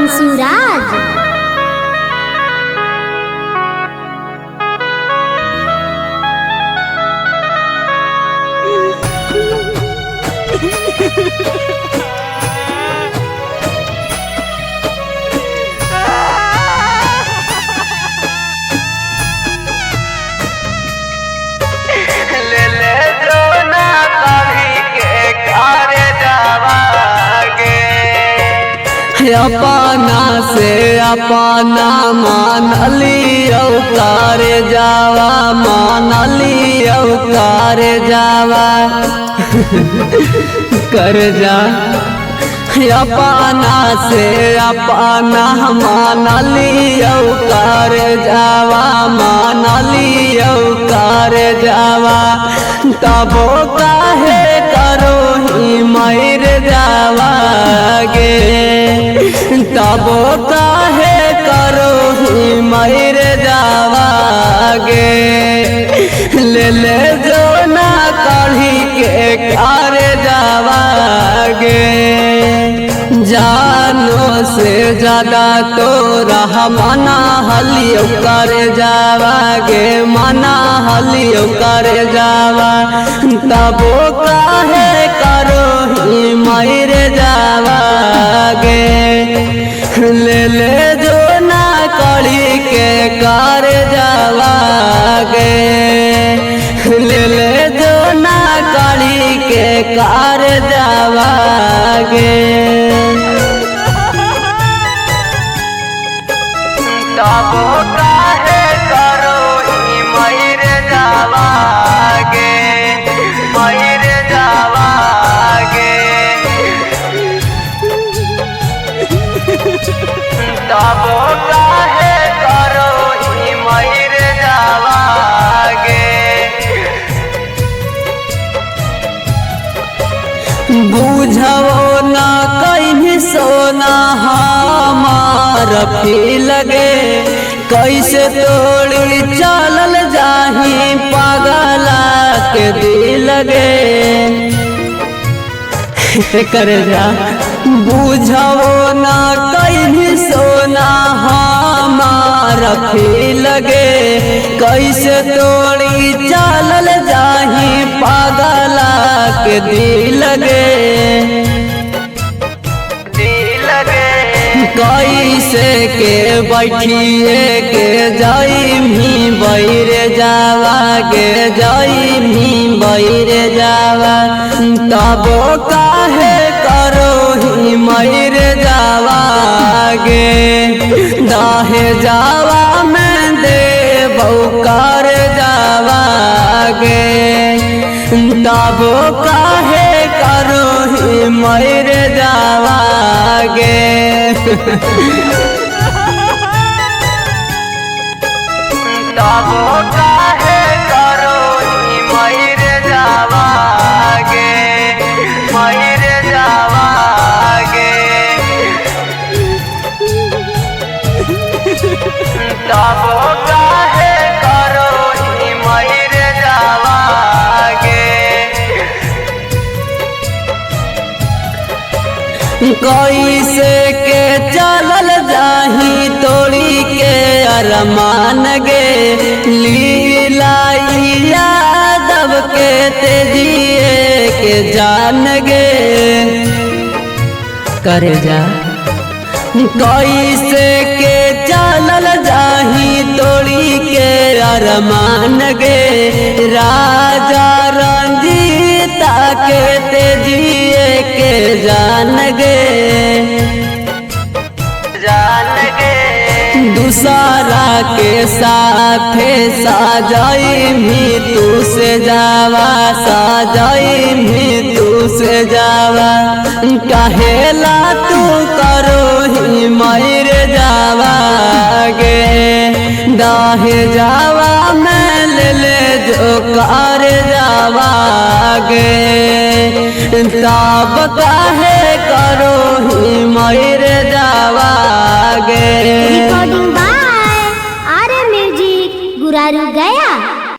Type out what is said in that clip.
अंशुराज। अपना से अपना मान लियो कर जावा, मान लियो कर जावा कर जा। अपना से अपना मान लियो कर जावा, मान लियो कर जावा। तबो काहे करो ही मर जावा गे, तबो काहे करो ही मर जावा गे। ले ले जो ना कढ़ी के कर जावा गे। जानो से ज्यादा तो रहा मना हलियो कर जावा गे, मना हलियो कर जावा। तबो काहे करो ही मर जावा गे। ले ले जो ना कड़ी के कर जावा गे, ले ले जो ना कड़ी के कर जावा गे। तबो काहे करो ही मर जावा गे, मर जावा गे। तबो काहे करो ही मर जावा गे। बुझो ना कहीं सोना हमार फी लगे, कैसे तोड़ी चलल जाही पागला के दिल लगे कर जा। बुझो ना कहीं सोना हमार फी लगे, कैसे तोड़ी चलल जाही पागला के दिल लगे। कैसे के बैठिए के जाई भी बैर जावा गे, जाई भी बैर जावा। तबो काहे करो ही मर जावा गे। दाहे जावा मैं देबो कर जावा गे। तबो काहे करो ही मर जावा गे। तबो काहे करो ही मर जावा गे, मर जावा गे। तबो काहे करो ही मर जावा गे। कैसे के चलल जाही तोड़ी के अरमान गे। लीला यादव के तेजिए के जान गे कर जा। कैसे के चलल जाही तोड़ी के अरमान गे। राजा रंजीता के तेजिए के जान गे, जान गे। दूसरा के साथ साजाई भी तू से जावा, साजाई भी तू से जावा। कहेला तू करो ही मर जावा गे। दाहे जावा मैं ले ले जो कर जावा गे। तब काहे करो ही मर जावा गे। Recording by R music Guraru Gaya.